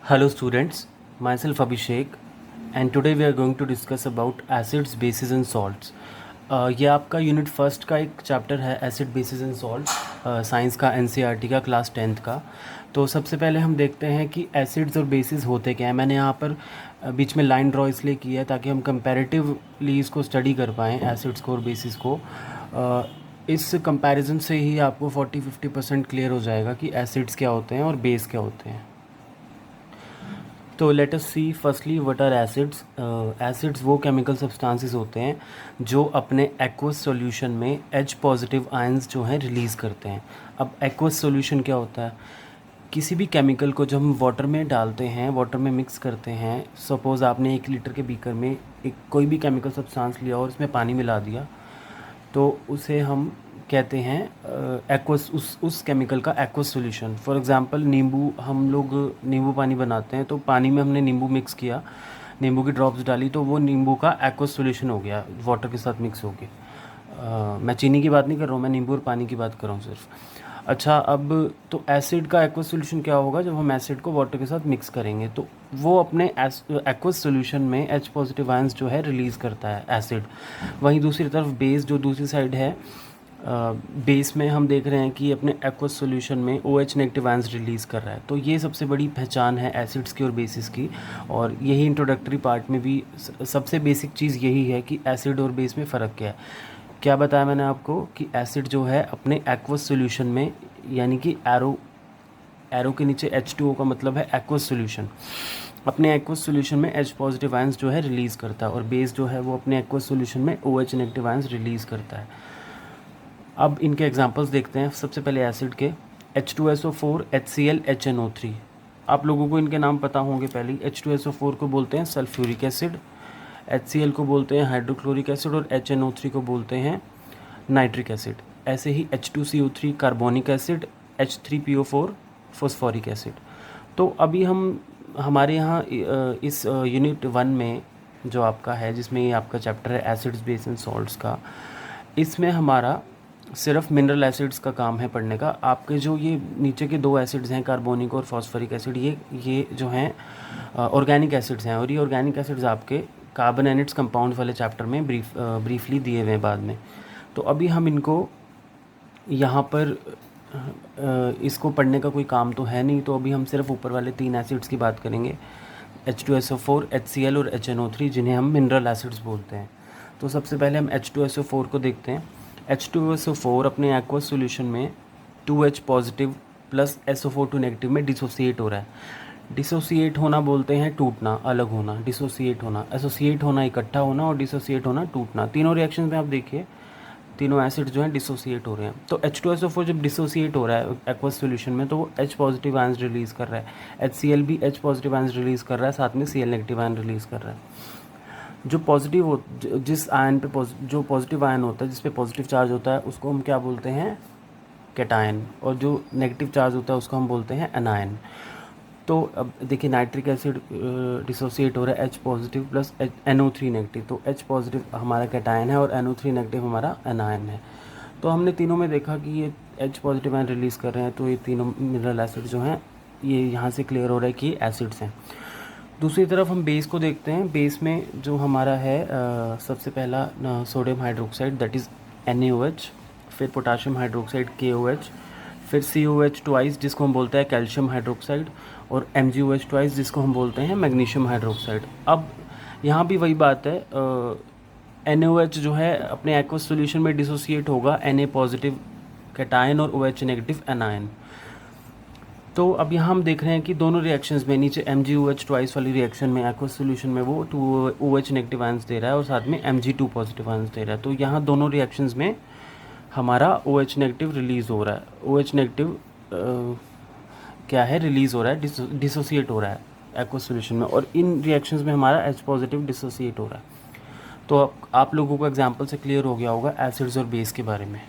Hello students, myself Abhishek and today we are going to discuss about acids, bases and salts. ये आपका unit first का एक chapter है acid bases and salt science का NCERT का class 10th का। तो सबसे पहले हम देखते हैं कि एसिड्स और बेसिस होते क्या हैं। मैंने यहाँ पर बीच में लाइन ड्रॉ इसलिए की है ताकि हम कंपैरेटिवली इसको स्टडी कर पाएँ एसिड्स को और बेसिस को। इस कंपैरिजन से ही आपको 40-50% क्लियर हो जाएगा कि एसिड्स क्या होते हैं और बेस क्या होते हैं। तो let us see firstly what are acids. Acids वो केमिकल सब्सटेंसेस होते हैं जो अपने एक्वस सॉल्यूशन में H पॉजिटिव आयंस जो हैं रिलीज़ करते हैं। अब एक्वस सॉल्यूशन क्या होता है? किसी भी केमिकल को जब हम वाटर में डालते हैं, वाटर में मिक्स करते हैं, सपोज़ आपने 1 लीटर के बीकर में एक कोई भी केमिकल सब्सटेंस लिया और उसमें पानी मिला दिया, तो उसे हम कहते हैं एक्वस, उस केमिकल का एक्वस सॉल्यूशन। फॉर एग्जांपल नींबू, हम लोग नींबू पानी बनाते हैं तो पानी में हमने नींबू मिक्स किया, नींबू की ड्रॉप्स डाली तो वो नींबू का एक्वस सॉल्यूशन हो गया वाटर के साथ मिक्स हो के। मैं चीनी की बात नहीं कर रहा हूँ, मैं नींबू और पानी की बात कर रहा हूँ सिर्फ। अच्छा, अब तो एसिड का एक्वस सॉल्यूशन क्या होगा? जब हम एसिड को वाटर के साथ मिक्स करेंगे तो वो अपने एक्वस सॉल्यूशन में H पॉजिटिव आयंस जो है रिलीज़ करता है एसिड। वहीं दूसरी तरफ बेस जो दूसरी साइड है, बेस में हम देख रहे हैं कि अपने एक्वस सॉल्यूशन में OH नेगेटिव आयंस रिलीज़ कर रहा है। तो ये सबसे बड़ी पहचान है एसिड्स की और बेसिस की, और यही इंट्रोडक्टरी पार्ट में भी सबसे बेसिक चीज़ यही है कि एसिड और बेस में फ़र्क क्या है। क्या बताया मैंने आपको कि एसिड जो है अपने एक्वस सॉल्यूशन में, यानी कि एरो के नीचे H2O का मतलब है एक्वस सॉल्यूशन, अपने एक्वस सॉल्यूशन में H पॉजिटिव आयंस जो है रिलीज़ करता है, और बेस जो है वो अपने एक्वस सॉल्यूशन में OH नेगेटिव आयंस रिलीज़ करता है। अब इनके एग्जांपल्स देखते हैं। सबसे पहले एसिड के H2SO4, HCl, HNO3। आप लोगों को इनके नाम पता होंगे पहले ही। H2SO4 को बोलते हैं सल्फ्यूरिक एसिड, HCl को बोलते हैं हाइड्रोक्लोरिक एसिड और HNO3 को बोलते हैं नाइट्रिक एसिड। ऐसे ही H2CO3 carbonic acid, H3PO4 phosphoric acid. तो अभी हम हमारे यहाँ इस यूनिट 1 में जो आपका है, जिसमें ये आपका चैप्टर है एसिड्स, बेस एंड सॉल्ट्स का, इसमें हमारा सिर्फ मिनरल एसिड्स का काम है पढ़ने का। आपके जो ये नीचे के 2 एसिड्स हैं, कार्बोनिक और फॉस्फोरिक एसिड, ये जो हैं ऑर्गेनिक एसिड्स हैं, और ये ऑर्गेनिक एसिड्स आपके कार्बन एनिड्स कंपाउंड वाले चैप्टर में ब्रीफली दिए हुए हैं बाद में। तो अभी हम इनको यहाँ पर इसको पढ़ने का कोई काम तो है नहीं, तो अभी हम सिर्फ ऊपर वाले 3 एसिड्स की बात करेंगे, H2SO4, HCl और HNO3, जिन्हें हम मिनरल एसिड्स बोलते हैं। तो सबसे पहले हम H2SO4 को देखते हैं। H2SO4 अपने एक्वस सॉल्यूशन में 2H positive plus SO4 negative में डिसोसिएट हो रहा है। डिसोसिएट होना बोलते हैं टूटना, अलग होना। डिसोसिएट होना, एसोसिएट होना इकट्ठा होना, और डिसोसिएट होना टूटना। तीनों रिएक्शन में आप देखिए तीनों एसिड जो हैं डिसोसिएट हो रहे हैं। तो H2SO4 जब डिसोसिएट हो रहा है एक्वस सॉल्यूशन में, तो वो H पॉजिटिव आयंस रिलीज़ कर रहा है। HCl भी H पॉजिटिव आयंस रिलीज़ कर रहा है, साथ में Cl नेगेटिव आयन रिलीज़ कर रहा है। जो पॉजिटिव हो, जिस आयन पे जो पॉजिटिव आयन होता है, जिस पे पॉजिटिव चार्ज होता है, उसको हम क्या बोलते हैं? कैटायन। और जो नेगेटिव चार्ज होता है उसको हम बोलते हैं एनायन। तो अब देखिए नाइट्रिक एसिड डिसोसिएट हो रहा है H positive plus NO3 negative. तो H पॉजिटिव हमारा कैटायन है और NO3 नेगेटिव हमारा एनायन है। तो हमने तीनों में देखा कि ये H पॉजिटिव आयन रिलीज़ कर रहे हैं, तो ये तीनों मिनरल एसिड जो हैं, ये यहाँ से क्लियर हो रहा है कि ये एसिड्स हैं। दूसरी तरफ हम बेस को देखते हैं। बेस में जो हमारा है सबसे पहला sodium hydroxide, that is NaOH, फिर पोटाशियम हाइड्रोक्साइड KOH, फिर COH ट्वाइस जिसको हम बोलते हैं कैल्शियम हाइड्रोक्साइड, और MgOH ट्वाइस जिसको हम बोलते हैं मैग्नीशियम हाइड्रोक्साइड। अब यहाँ भी वही बात है, NaOH जो है अपने एक्वस सॉल्यूशन में डिसोसिएट होगा Na पॉजिटिव कैटायन और OH नेगेटिव एनायन। तो अब यहाँ हम देख रहे हैं कि दोनों रिएक्शंस में, नीचे MgOH ट्वाइस वाली रिएक्शन में एक्वस सॉल्यूशन में वो 2 OH नेगेटिव आयंस दे रहा है और साथ में Mg2 पॉजिटिव आयंस दे रहा है। तो यहाँ दोनों रिएक्शंस में हमारा OH नेगेटिव रिलीज़ हो रहा है। OH नेगेटिव क्या है? रिलीज़ हो रहा है, डिसोसिएट हो रहा है एक्वस सॉल्यूशन में, और इन रिएक्शंस में हमारा H पॉजिटिव डिसोसिएट हो रहा है। तो आप लोगों को एग्जाम्पल से क्लियर हो गया होगा एसिड्स और बेस के बारे में।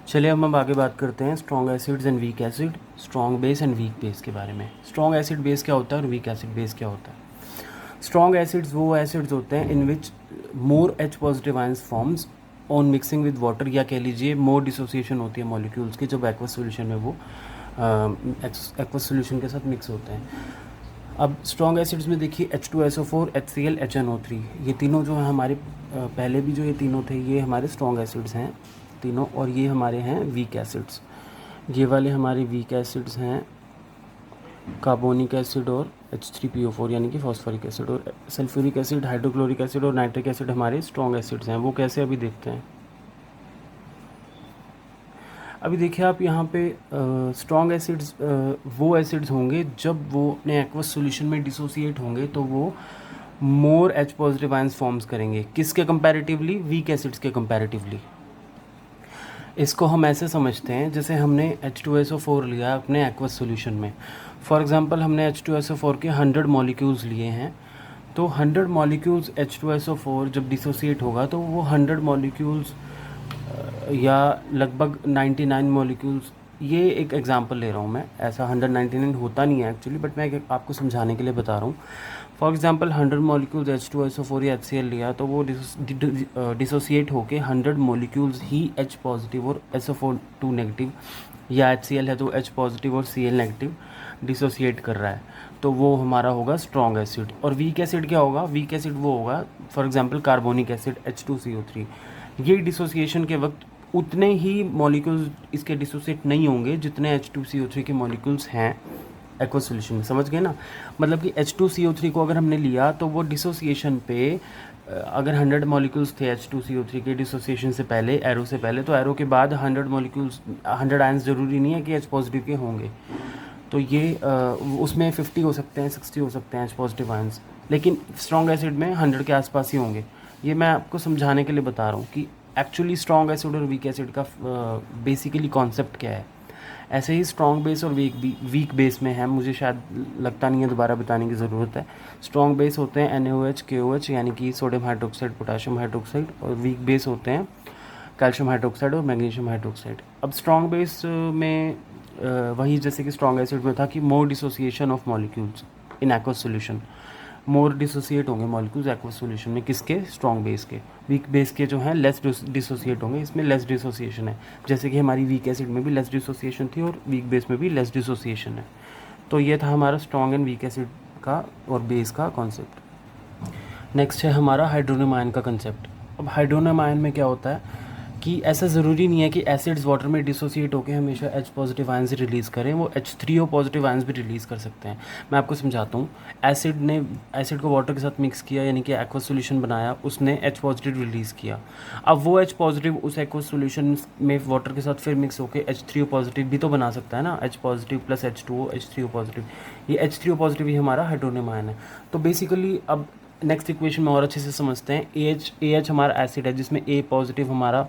चलिए अब हम आगे बात करते हैं strong acids and weak acid, strong base and week base के बारे में। स्ट्रॉन्ग एसिड बेस क्या होता है और वीक एसिड बेस क्या होता है? स्ट्रॉन्ग एसिड्स वो एसिड्स होते हैं इन विच मोर H positive ions forms on mixing with water, या कह लीजिए मोर डिसोसिएशन होती है मॉलिक्यूल्स की जब एक्वस सॉल्यूशन में वो एक्वस सॉल्यूशन के साथ मिक्स होते हैं। अब स्ट्रॉन्ग एसिड्स में देखिए H2SO4, HCl, HNO3, ये तीनों जो हैं हमारे पहले भी जो ये तीनों थे ये हमारे स्ट्रॉन्ग एसिड्स हैं तीनों, और ये हमारे हैं वीक एसिड्स। ये वाले हमारे वीक एसिड्स हैं कार्बोनिक एसिड और H3PO4 यानी कि फॉस्फोरिक एसिड, और सल्फ्यूरिक एसिड, हाइड्रोक्लोरिक एसिड और नाइट्रिक एसिड हमारे स्ट्रॉन्ग एसिड्स हैं। वो कैसे अभी देखते हैं। अभी देखिए आप यहाँ पे स्ट्रॉन्ग एसिड्स वो एसिड्स होंगे जब वो अपने एक्वस सॉल्यूशन में डिसोसिएट होंगे तो वो मोर H पॉजिटिव आयंस फॉर्म्स करेंगे। किसके कंपैरेटिवली? वीक एसिड्स के कंपैरेटिवली। इसको हम ऐसे समझते हैं जैसे हमने H2SO4 लिया अपने एक्वस सॉल्यूशन में। फॉर एग्जांपल हमने H2SO4 के 100 मॉलिक्यूल्स लिए हैं, तो 100 मॉलिक्यूल्स H2SO4 जब डिसोसिएट होगा तो वो 100 मॉलिक्यूल्स या लगभग 99 मॉलिक्यूल्स, ये एक एग्जांपल ले रहा हूँ मैं, ऐसा 199 होता नहीं है एक्चुअली, बट मैं आपको समझाने के लिए बता रहा हूँ। फॉर एग्जांपल 100 मॉलिक्यूल्स H2SO4 या HCl लिया तो वो डिसोसिएट होके 100 मॉलिक्यूल्स ही H पॉजिटिव और SO4 नेगेटिव, या HCl है तो H पॉजिटिव और Cl नेगेटिव डिसोसिएट कर रहा है, तो वो हमारा होगा स्ट्रॉन्ग एसिड। और वीक एसिड क्या होगा? वीक एसिड वो होगा for example carbonic acid H2CO3, ये डिसोसिएशन के वक्त उतने ही मॉलिक्यूल्स इसके डिसोसिएट नहीं होंगे जितने H2CO3 के मॉलिक्यूल्स हैं एक्वस सॉल्यूशन में। समझ गए ना? मतलब कि H2CO3 को अगर हमने लिया तो वो डिसोसिएशन पे अगर 100 मॉलिक्यूल्स थे H2CO3 के डिसोसिएशन से पहले, एरो से पहले, तो एरो के बाद 100 मॉलिक्यूल्स 100 आयंस ज़रूरी नहीं है कि H पॉजिटिव के होंगे, तो ये उसमें 50 हो सकते हैं, 60 हो सकते हैं H पॉजिटिव आयंस, लेकिन स्ट्रॉन्ग एसिड में 100 के आसपास ही होंगे। ये मैं आपको समझाने के लिए बता रहा हूँ कि एक्चुअली स्ट्रॉन्ग एसिड और वीक एसिड का बेसिकली कॉन्सेप्ट क्या है। ऐसे ही स्ट्रॉन्ग बेस और वीक बेस में है, मुझे शायद लगता नहीं है दोबारा बताने की ज़रूरत है। स्ट्रॉन्ग बेस होते हैं NaOH, KOH यानी कि सोडियम हाइड्रोक्साइड, पोटाशियम हाइड्रोक्साइड, और वीक बेस होते हैं कैल्शियम हाइड्रोक्साइड और मैग्नीशियम हाइड्रोक्साइड। अब स्ट्रॉन्ग बेस में वही जैसे कि स्ट्रॉन्ग एसिड में था कि more dissociation of molecules in aqueous solution, more dissociate होंगे मॉलिक्यूल्स एक्वस सॉल्यूशन में, किसके? स्ट्रॉन्ग बेस के। वीक बेस के जो हैं लेस डिसोसिएट होंगे, इसमें लेस डिसोसिएशन है, जैसे कि हमारी वीक एसिड में भी लेस डिसोसिएशन थी और वीक बेस में भी लेस डिसोसिएशन है। तो ये था हमारा स्ट्रॉन्ग एंड वीक एसिड का और बेस का कॉन्सेप्ट। नेक्स्ट है हमारा हाइड्रोनियम आयन का कंसेप्ट। अब हाइड्रोनियम आयन में क्या होता है कि ऐसा ज़रूरी नहीं है कि एसिड्स वाटर में डिसोसिएट होकर हमेशा H पॉजिटिव आयंस रिलीज़ करें, वो H3O पॉजिटिव आयंस भी रिलीज़ कर सकते हैं। मैं आपको समझाता हूँ। एसिड को वाटर के साथ मिक्स किया यानी कि एक्वस सॉल्यूशन बनाया, उसने H पॉजिटिव रिलीज़ किया। अब वो H पॉजिटिव उस एक्वस सॉल्यूशन में वाटर के साथ फिर मिक्स होकर H3O पॉजिटिव भी तो बना सकता है ना, H positive plus H2O H3O positive, ये H3O पॉजिटिव ही हमारा हाइड्रोनियम आयन है। तो बेसिकली अब नेक्स्ट इक्वेशन में और अच्छे से समझते हैं। AH हमारा एसिड है जिसमें A पॉजिटिव हमारा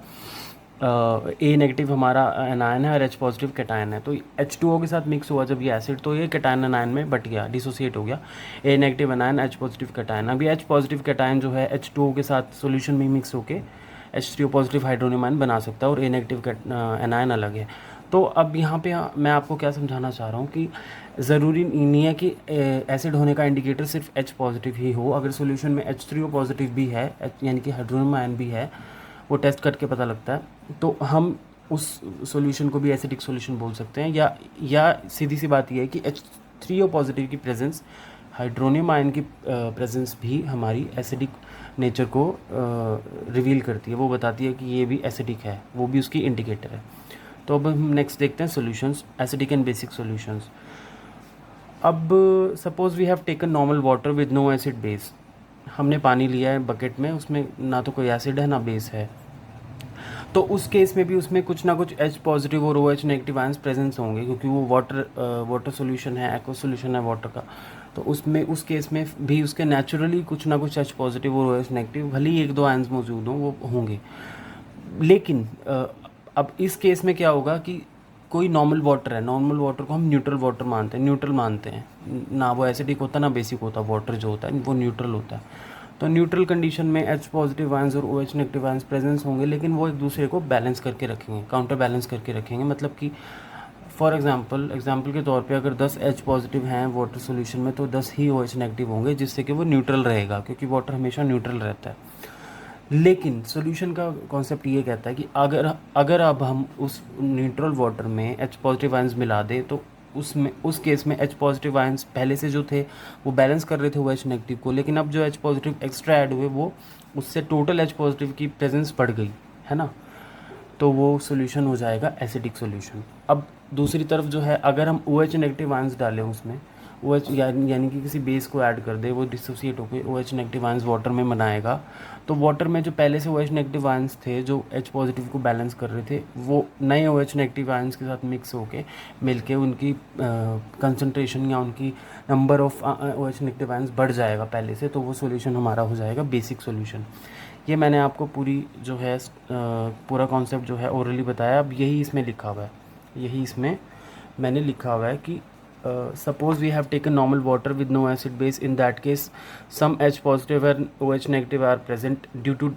A नेगेटिव हमारा एनायन है और H पॉजिटिव कैटायन है। तो H2O के साथ मिक्स हुआ जब ये एसिड, तो ये कैटायन एनायन में बट गया, डिसोसिएट हो गया। A negative anion, H positive cation. अभी H पॉजिटिव कैटायन जो है H2O के साथ सॉल्यूशन में मिक्स होके H3O पॉजिटिव हाइड्रोनियम आयन बना सकता है और A नेगेटिव एनायन अलग है। तो अब यहाँ पे मैं आपको क्या समझाना चाह रहा हूँ कि ज़रूरी नहीं है कि एसिड होने का इंडिकेटर सिर्फ H पॉजिटिव ही हो। अगर सॉल्यूशन में H3O पॉजिटिव भी है, यानी कि हाइड्रोनियम आयन भी है, वो टेस्ट करके पता लगता है, तो हम उस सॉल्यूशन को भी एसिडिक सॉल्यूशन बोल सकते हैं। या सीधी सी बात यह है कि H3O पॉजिटिव की प्रेजेंस, हाइड्रोनियम आयन की प्रेजेंस भी हमारी एसिडिक नेचर को रिवील करती है, वो बताती है कि ये भी एसिडिक है, वो भी उसकी इंडिकेटर है। तो अब हम नेक्स्ट देखते हैं solutions, acidic and basic solutions. अब suppose we have taken normal water with no acid base, हमने पानी लिया है बकेट में, उसमें ना तो कोई एसिड है ना बेस है, तो उस केस में भी उसमें कुछ ना कुछ H पॉजिटिव और OH नेगेटिव आयंस प्रेजेंस होंगे, क्योंकि वो वाटर सॉल्यूशन है, एक्वस सॉल्यूशन है वाटर का। तो उसमें उस केस में भी उसके नेचुरली कुछ ना कुछ H पॉजिटिव और OH नेगेटिव भले ही 1-2 आयंस मौजूद हों वो होंगे। लेकिन अब इस केस में क्या होगा कि कोई नॉर्मल वाटर है, नॉर्मल वाटर को हम न्यूट्रल वाटर मानते हैं, न्यूट्रल मानते हैं, ना वो एसिडिक होता ना बेसिक होता, वाटर जो होता है वो न्यूट्रल होता है। तो न्यूट्रल कंडीशन में H पॉजिटिव आयंस और OH नेगेटिव आयंस प्रेजेंस होंगे, लेकिन वो एक दूसरे को बैलेंस करके रखेंगे, काउंटर बैलेंस करके रखेंगे। मतलब कि फॉर एग्जांपल के तौर पे अगर 10 H पॉजिटिव हैं वाटर सॉल्यूशन में, तो 10 ही OH नेगेटिव होंगे, जिससे कि वो न्यूट्रल रहेगा, क्योंकि वाटर हमेशा न्यूट्रल रहता है। लेकिन सॉल्यूशन का कॉन्सेप्ट ये कहता है कि अगर अगर अब हम उस न्यूट्रल वाटर में H पॉजिटिव आयंस मिला दें तो उसमें उस केस में H पॉजिटिव आयंस पहले से जो थे वो बैलेंस कर रहे थे वो H नेगेटिव को, लेकिन अब जो H पॉजिटिव एक्स्ट्रा ऐड हुए वो उससे टोटल H पॉजिटिव की प्रेजेंस बढ़ गई है ना, तो वो सोल्यूशन हो जाएगा एसिडिक सोल्यूशन। अब दूसरी तरफ जो है अगर हम OH नेगेटिव आयंस डालें उसमें, OH यानी कि किसी बेस को ऐड कर दे, वो डिसोसिएट होकर OH नेगेटिव आयंस वाटर में बनाएगा, तो वाटर में जो पहले से OH नेगेटिव आयंस थे जो H पॉजिटिव को बैलेंस कर रहे थे वो नए OH नेगेटिव आयंस के साथ मिक्स होके मिलके उनकी कंसंट्रेशन या उनकी number of OH negative ions बढ़ जाएगा पहले से, तो वो सोल्यूशन हमारा हो जाएगा बेसिक सोल्यूशन। ये मैंने आपको पूरी जो है पूरा कॉन्सेप्ट जो है ओरली बताया। अब यही इसमें लिखा हुआ है, यही इसमें मैंने लिखा हुआ है कि suppose we have taken normal water with no acid base. In that case some H positive and OH negative are present due to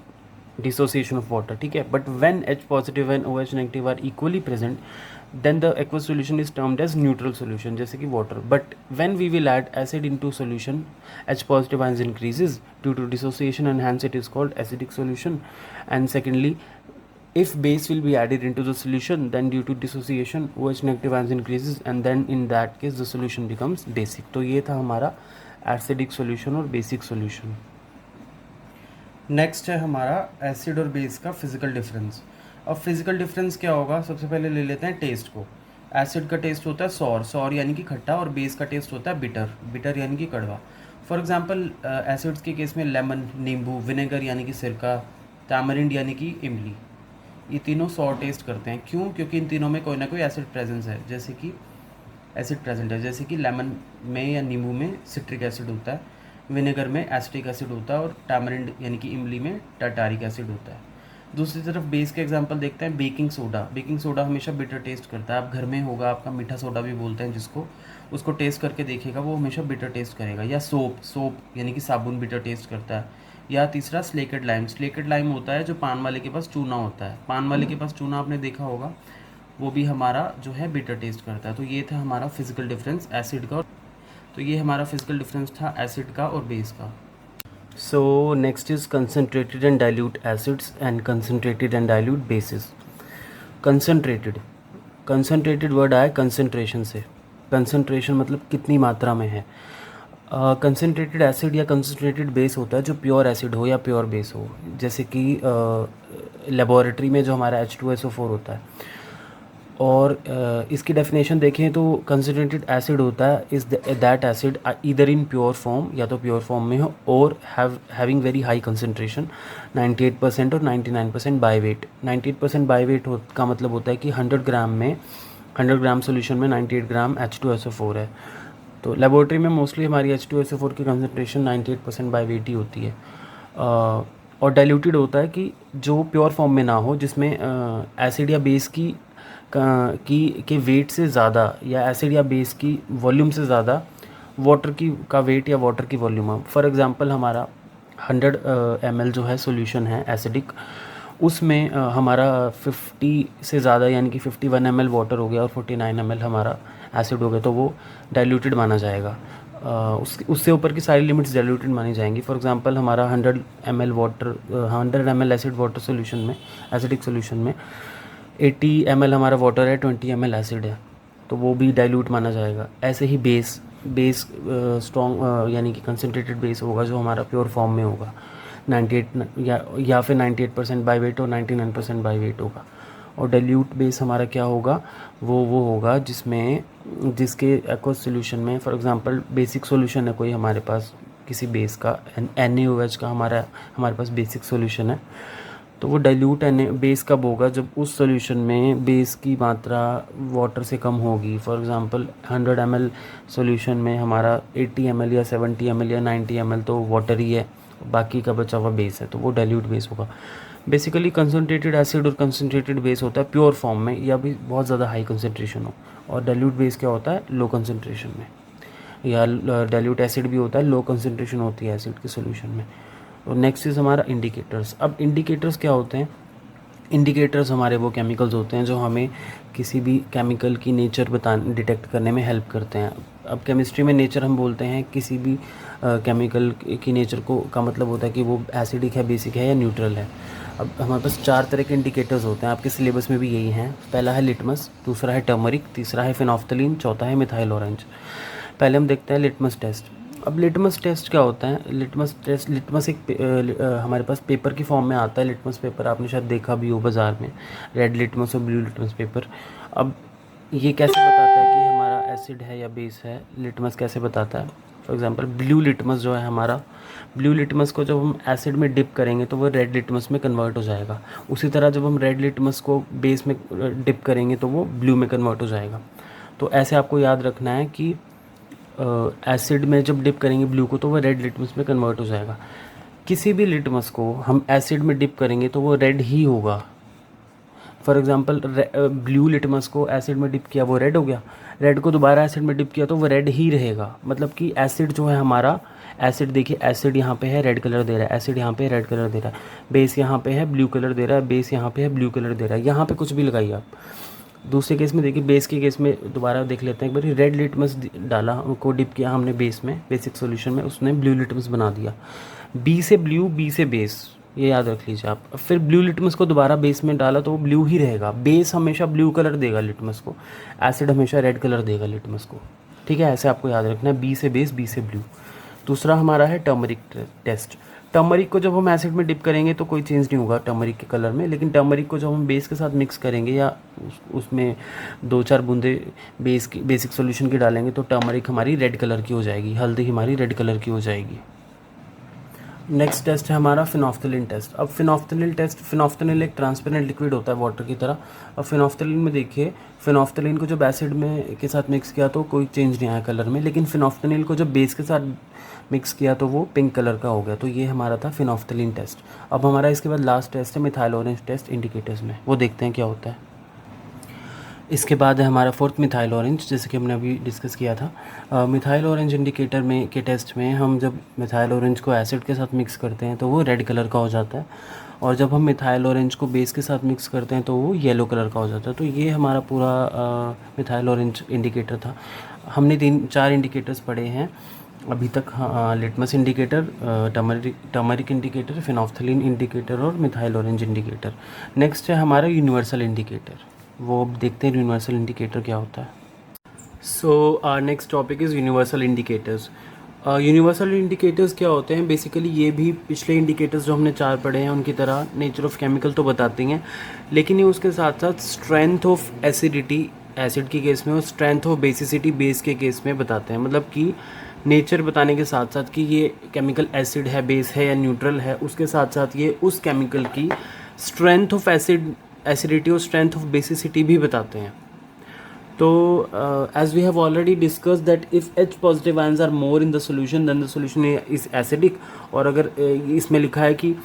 dissociation of water, ठीक है, but when H positive and OH negative are equally present then the aqueous solution is termed as neutral solution जैसे कि water, but when we will add acid into solution H positive ions increases due to dissociation and hence it is called acidic solution. And secondly, if base will be added into the solution then due to dissociation OH negative ions increases and then in that case the solution becomes basic। तो ये था हमारा acidic solution और basic solution. Next है हमारा acid और base का physical difference. अब फिजिकल डिफरेंस क्या होगा, सबसे पहले ले लेते हैं टेस्ट को। एसिड का टेस्ट होता है सॉर, सॉर यानी कि खट्टा, और बेस का टेस्ट होता है बिटर, बिटर यानी कि कड़वा। फॉर एग्जांपल एसिड्स के केस में लेमन नींबू, विनेगर यानी कि सिरका, टैमरिंड यानी कि इमली, ये तीनों सॉर टेस्ट करते हैं। क्यों? क्योंकि इन तीनों में कोई ना कोई एसिड प्रेजेंस है, जैसे कि एसिड प्रेजेंट है, जैसे कि लेमन में या नींबू में सिट्रिक एसिड होता है, विनेगर में एसिटिक एसिड होता है और टैमरिंड यानी कि इमली में टारटारिक एसिड होता है। दूसरी तरफ बेस के एग्जांपल देखते हैं, बेकिंग सोडा। बेकिंग सोडा हमेशा बिटर टेस्ट करता है, आप घर में होगा आपका मीठा सोडा भी बोलते हैं जिसको, उसको टेस्ट करके देखिएगा वो हमेशा बिटर टेस्ट करेगा। या सोप, सोप यानी कि साबुन बिटर टेस्ट करता है। या तीसरा स्लेकेट लाइम, स्लेकेट लाइम होता है जो पान वाले के पास चूना होता है, पान वाले के पास चूना आपने देखा होगा, वो भी हमारा जो है बिटर टेस्ट करता है। तो ये था हमारा फिजिकल डिफरेंस एसिड का, तो ये हमारा फिजिकल डिफरेंस था एसिड का और बेस का। So next is concentrated and dilute acids and concentrated and dilute bases. Concentrated, concentrated word आया कंसनट्रेशन से। कंसनट्रेशन मतलब कितनी मात्रा में है। कंसनट्रेटेड एसिड या कंसनट्रेटेड बेस होता है जो प्योर एसिड हो या प्योर बेस हो, जैसे कि लेबोरेटरी में जो हमारा H2SO4 होता है। और इसकी डेफिनेशन देखें तो कंसनट्रेटेड एसिड होता है is that acid either in pure form, या तो प्योर फॉर्म में हो, और हैविंग वेरी हाई कंसनट्रेशन 98% और 99% बाय वेट। 98% बाय वेट का मतलब होता है कि 100 ग्राम में 100 ग्राम सोल्यूशन में 98 ग्राम H2SO4 है। तो लेबोरेटरी में मोस्टली हमारी H2SO4 की कंसनट्रेशन 98% बाय वेट ही होती है। और डाइल्यूटेड होता है कि जो प्योर फॉर्म में ना हो, जिसमें एसिड या बेस के वेट से ज़्यादा या एसिड या बेस की वॉल्यूम से ज़्यादा वाटर का वेट या वाटर की वॉल्यूम है। फॉर एग्जांपल हमारा 100 ml जो है सॉल्यूशन है एसिडिक, उसमें हमारा 50 से ज़्यादा यानी कि 51 ml वाटर हो गया और 49 ml हमारा एसिड हो गया, तो वो डाइल्यूटेड माना जाएगा। उससे ऊपर की सारी लिमिट्स डाइल्यूटेड मानी जाएंगी। फॉर एग्जांपल हमारा 100 ml एसिड वाटर सॉल्यूशन में, एसिडिक सॉल्यूशन में 80 ml हमारा वाटर है, 20 ml एसिड है, तो वो भी डाइल्यूट माना जाएगा। ऐसे ही बेस स्ट्रॉन्ग यानी कि कंसनट्रेटेड बेस होगा जो हमारा प्योर फॉर्म में होगा 98 या फिर 98% बाय वेट और 99% बाय वेट होगा। और डाइल्यूट बेस हमारा क्या होगा, वो होगा जिसके एक्वस सोल्यूशन में, फॉर एग्जांपल बेसिक सोल्यूशन है कोई हमारे पास किसी बेस का, NaOH का हमारे पास बेसिक सोल्यूशन है, तो वो डाइल्यूट बेस कब होगा, जब उस सॉल्यूशन में बेस की मात्रा वाटर से कम होगी। फॉर एग्जांपल 100 ml सॉल्यूशन में हमारा 80 ml या 70 ml या 90 ml तो वाटर ही है, बाकी का बचा हुआ बेस है, तो वो डाइल्यूट बेस होगा। बेसिकली कंसनट्रेटेड एसिड और कंसनट्रेटेड बेस होता है प्योर फॉर्म में या भी बहुत ज़्यादा हाई कंसनट्रेशन हो, और डाइल्यूट बेस क्या होता है लो कंसनट्रेशन में, या डाइल्यूट एसिड भी होता है लो कंसनट्रेशन होती है एसिड के सॉल्यूशन में। और नेक्स्ट इज़ हमारा इंडिकेटर्स। अब इंडिकेटर्स क्या होते हैं, इंडिकेटर्स हमारे वो केमिकल्स होते हैं जो हमें किसी भी केमिकल की नेचर डिटेक्ट करने में हेल्प करते हैं। अब केमिस्ट्री में नेचर हम बोलते हैं किसी भी केमिकल की नेचर को का मतलब होता है कि वो एसिडिक है, बेसिक है या न्यूट्रल है। अब हमारे पास 4 तरह के इंडिकेटर्स होते हैं, आपके सिलेबस में भी यही हैं। पहला है लिटमस, दूसरा है टर्मरिक, तीसरा है फिनोफ्थलीन, चौथा है मिथाइल ऑरेंज। पहले हम देखते हैं लिटमस टेस्ट। अब लिटमस टेस्ट क्या होता है? लिटमस एक हमारे पास पेपर की फॉर्म में आता है। लिटमस पेपर आपने शायद देखा भी हो बाज़ार में, रेड लिटमस और ब्लू लिटमस पेपर। अब ये कैसे बताता है कि हमारा एसिड है या बेस है? लिटमस कैसे बताता है? फॉर एग्जांपल ब्लू लिटमस जो है हमारा, ब्लू लिटमस को जब हम एसिड में डिप करेंगे तो वो रेड लिटमस में कन्वर्ट हो जाएगा। उसी तरह जब हम रेड लिटमस को बेस में डिप करेंगे तो वो ब्लू में कन्वर्ट हो जाएगा। तो ऐसे आपको याद रखना है कि एसिड में जब डिप करेंगे ब्लू को तो वो रेड लिटमस में कन्वर्ट हो जाएगा। किसी भी लिटमस को हम एसिड में डिप करेंगे तो वो रेड ही होगा। फॉर एग्जांपल ब्लू लिटमस को एसिड में डिप किया वो रेड हो गया, रेड को दोबारा एसिड में डिप किया तो वो रेड ही रहेगा। मतलब कि एसिड जो है हमारा, एसिड देखिए, एसिड यहाँ पे है रेड कलर दे रहा है, एसिड यहाँ पे रेड कलर दे रहा है, बेस यहाँ पे है ब्लू कलर दे रहा है, बेस यहाँ पे है ब्लू कलर दे रहा है। यहाँ पे कुछ भी लगाइए आप। दूसरे केस में देखिए, बेस के केस में दोबारा देख लेते हैं एक बार। रेड लिटमस डाला, उनको डिप किया हमने बेस में, बेसिक सॉल्यूशन में, उसने ब्लू लिटमस बना दिया। बी से ब्लू, बी से बेस, ये याद रख लीजिए आप। फिर ब्लू लिटमस को दोबारा बेस में डाला तो वो ब्लू ही रहेगा। बेस हमेशा ब्लू कलर देगा लिटमस को, एसिड हमेशा रेड कलर देगा लिटमस को। ठीक है, ऐसे आपको याद रखना है, बी से बेस, बी से ब्लू। दूसरा हमारा है टर्मरिक टेस्ट। टर्मरिक को जब हम एसिड में डिप करेंगे तो कोई चेंज नहीं होगा टर्मरिक के कलर में, लेकिन टर्मरिक को जब हम बेस के साथ मिक्स करेंगे या उसमें 2-4 बूंदे बेसिक सॉल्यूशन की डालेंगे तो टर्मरिक हमारी रेड कलर की हो जाएगी, हल्दी हमारी रेड कलर की हो जाएगी। नेक्स्ट टेस्ट है हमारा फिनोफ्थलीन टेस्ट। अब फिनोफ्थलीन टेस्ट, फिनोफ्थलीन एक ट्रांसपेरेंट लिक्विड होता है वाटर की तरह। अब फिनोफ्थलीन में देखिए, फिनोफ्थलीन को जब एसिड में के साथ मिक्स किया तो कोई चेंज नहीं आया कलर में, लेकिन फिनोफ्थलीन को जब बेस के साथ मिक्स किया तो वो पिंक कलर का हो गया। तो ये हमारा था फिनोफ्थलीन टेस्ट। अब हमारा इसके बाद लास्ट टेस्ट है मिथाइल ऑरेंज टेस्ट इंडिकेटर्स में, वो देखते हैं क्या होता है। इसके बाद है हमारा फोर्थ मिथाइल ऑरेंज, जैसे कि हमने अभी डिस्कस किया था। मिथाइल ऑरेंज इंडिकेटर में के टेस्ट में हम जब मिथाइल ऑरेंज को एसिड के साथ मिक्स करते हैं तो वो रेड कलर का हो जाता है, और जब हम मिथाइल ऑरेंज को बेस के साथ मिक्स करते हैं तो वो येलो कलर का हो जाता है। तो ये हमारा पूरा मिथाइल ऑरेंज इंडिकेटर था। हमने 3-4 इंडिकेटर्स पढ़े हैं अभी तक। हाँ, litmus indicator, turmeric indicator, phenolphthalein indicator और मिथाइल ऑरेंज इंडिकेटर। नेक्स्ट है हमारा यूनिवर्सल इंडिकेटर, वो अब देखते हैं यूनिवर्सल इंडिकेटर क्या होता है। So our next topic is universal indicators. Universal indicators क्या होते हैं? बेसिकली ये भी पिछले इंडिकेटर्स जो हमने 4 पढ़े हैं उनकी तरह नेचर ऑफ केमिकल तो बताती हैं, लेकिन ये उसके साथ साथ स्ट्रेंथ ऑफ एसिडिटी एसिड के केस में और स्ट्रेंथ ऑफ बेसिसिटी बेस के केस में बताते हैं। मतलब कि नेचर बताने के साथ साथ कि ये केमिकल एसिड है, बेस है या न्यूट्रल है, उसके साथ साथ ये उस केमिकल की स्ट्रेंथ ऑफ एसिडिटी और स्ट्रेंथ ऑफ बेसिसिटी भी बताते हैं। तो as we have already discuss that if H positive ions are more in the solution then the solution is acidic, और अगर इसमें लिखा है कि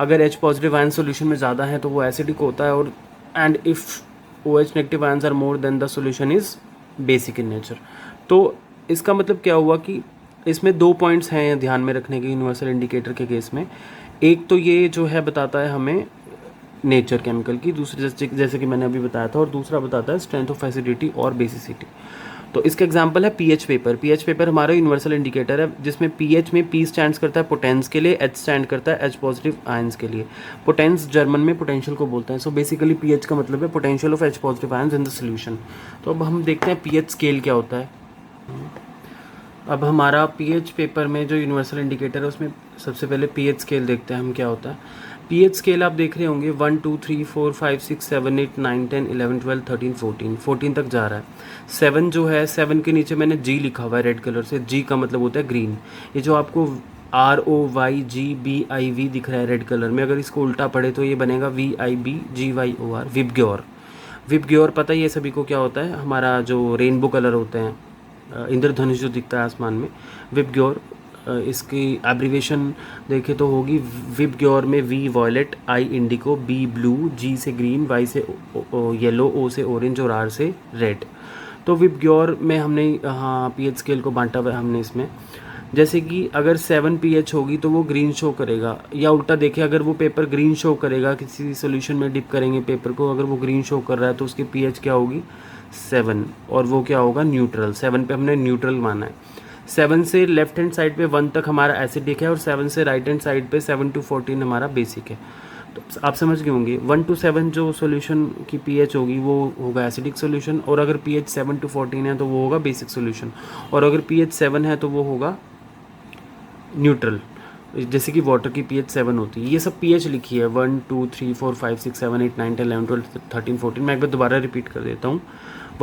अगर H पॉजिटिव आयंस सोल्यूशन में ज़्यादा है तो वो एसिडिक होता है, और and if OH negative ions are more then the solution is basic in nature. तो इसका मतलब क्या हुआ कि इसमें 2 पॉइंट्स हैं ध्यान में रखने के यूनिवर्सल इंडिकेटर के केस में। एक तो ये जो है बताता है हमें नेचर केमिकल की, दूसरे जैसे कि मैंने अभी बताया था, और दूसरा बताता है स्ट्रेंथ ऑफ एसिडिटी और बेसिसिटी। तो इसका एग्जांपल है पीएच पेपर। पीएच पेपर हमारा यूनिवर्सल इंडिकेटर है, जिसमें पीएच में पी स्टैंड करता है पोटेंस के लिए, एच स्टैंड करता है एच पॉजिटिव आयंस के लिए। पोटेंस जर्मन में पोटेंशियल को बोलते हैं। सो बेसिकली पीएच का मतलब है potential of H positive ions in the solution. तो अब हम देखते हैं पीएच स्केल क्या होता है। अब हमारा पीएच पेपर में जो यूनिवर्सल इंडिकेटर है उसमें सबसे पहले पीएच स्केल देखते हैं हम क्या होता है। पीएच स्केल आप देख रहे होंगे 1 2 3 4 5 6 7 8 9 10 11 12 13 14 तक जा रहा है। 7 जो है, 7 के नीचे मैंने जी लिखा हुआ है रेड कलर से। जी का मतलब होता है ग्रीन। ये जो आपको ROYGBIV दिख रहा है रेड कलर में, अगर इसको उल्टा पढ़े तो ये बनेगा VIBGYOR, विबग्योर। विबग्योर पता ही है सभी को क्या होता है, हमारा जो रेनबो कलर होते हैं, इंद्रधनुष जो दिखता है आसमान में, विबग्योर। इसकी एब्रीवेशन देखें तो होगी विबग्योर में V violet, I indigo, B blue, G से ग्रीन, Y से येलो, O से ऑरेंज और R से रेड। तो विबग्योर में हमने हाँ पीएच स्केल को बांटा हुआ है हमने इसमें। जैसे कि अगर 7 pH होगी तो वो ग्रीन शो करेगा, या उल्टा देखें अगर वो पेपर ग्रीन शो करेगा, किसी सॉल्यूशन में डिप करेंगे पेपर को, अगर वो ग्रीन शो कर रहा है तो उसकी pH क्या होगी 7, और वो क्या होगा न्यूट्रल। 7 पे हमने न्यूट्रल माना है। 7 से लेफ्ट हैंड साइड पे 1 तक हमारा एसिडिक है और 7 से राइट हैंड साइड पे 7 to 14 हमारा बेसिक है। तो आप समझ गए होंगे 1 to 7 जो सॉल्यूशन की pH होगी वो होगा एसिडिक सॉल्यूशन, और अगर pH 7 to 14 है तो वो होगा बेसिक सॉल्यूशन, और अगर pH 7 है तो वो होगा न्यूट्रल। जैसे कि वाटर की pH 7 होती है। ये सब pH लिखी है 1 2 3 4 5 6 7 8 9 10 11 12 13 14। मैं एक बार दोबारा रिपीट कर देता हूँ।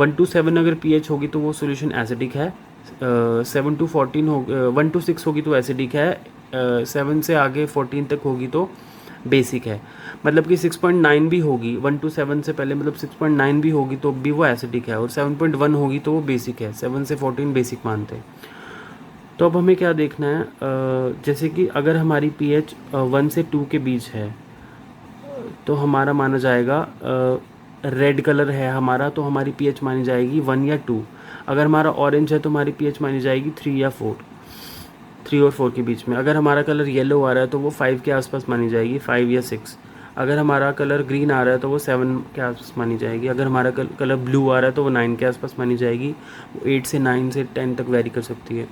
1 to 7 अगर pH होगी तो वो सॉल्यूशन एसिडिक है। 7 to 14 हो 1 to 6 होगी तो एसिडिक है। 7 से आगे 14 तक होगी तो बेसिक है। मतलब कि 6.9 भी होगी 1 to 7 से पहले, मतलब 6.9 भी होगी तो भी वो एसिडिक है, और 7.1 होगी तो वो बेसिक है। 7 से 14 बेसिक मानते हैं। तो अब हमें क्या देखना है, जैसे कि अगर हमारी pH 1 से 2 के बीच है तो हमारा माना जाएगा रेड कलर है हमारा, तो हमारी pH मानी जाएगी 1 या 2। अगर हमारा ऑरेंज है तो हमारी pH मानी जाएगी 3 या 4, 3 और 4 के बीच में। अगर हमारा कलर येलो आ रहा है तो वो 5 के आसपास मानी जाएगी, 5 या 6। अगर हमारा कलर ग्रीन आ रहा है तो वो 7 के आसपास मानी जाएगी। अगर हमारा कलर ब्लू आ रहा है तो वो 9 के आसपास मानी जाएगी। वो 8 से 9 से 10 तक वेरी कर सकती है।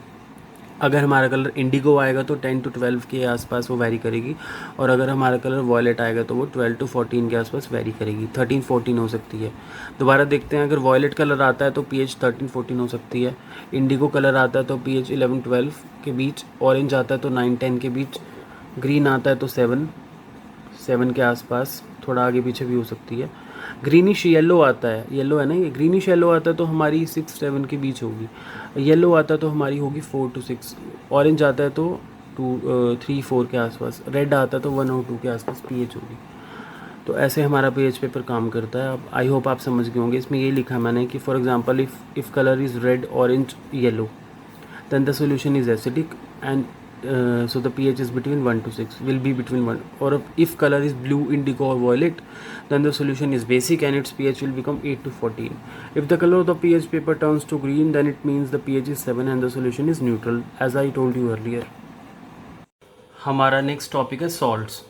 अगर हमारा कलर इंडिगो आएगा तो 10 to 12 के आसपास वो वेरी करेगी, और अगर हमारा कलर वॉयलेट आएगा तो वो 12 to 14 के आसपास वेरी करेगी। 13 14 हो सकती है। दोबारा देखते हैं, अगर वॉयलेट कलर आता है तो pH 13 14 हो सकती है। इंडिगो कलर आता है तो pH 11 12 के बीच। ऑरेंज आता है तो 9 10 के बीच। ग्रीन आता है तो 7 के आसपास, थोड़ा आगे पीछे भी हो सकती है। ग्रीनिश येलो आता है, येलो है ना ये, ग्रीनिश येलो आता है तो हमारी 6 7 के बीच होगी। येलो आता है तो हमारी होगी 4 to 6। ऑरेंज आता है तो 3 4 के आसपास। रेड आता है तो 1 और 2 के आसपास pH होगी। तो ऐसे हमारा pH पेपर काम करता है। अब आई होप आप समझ गए होंगे। इसमें ये लिखा है मैंने कि for example if colour is red orange yellow then the solution is acidic, and so the pH is between 1 to 6, will be between 1, or if color is blue indigo or violet then the solution is basic and its pH will become 8 to 14. If the color of the pH paper turns to green then it means the pH is 7 and the solution is neutral, as I told you earlier. हमारा next topic है salts.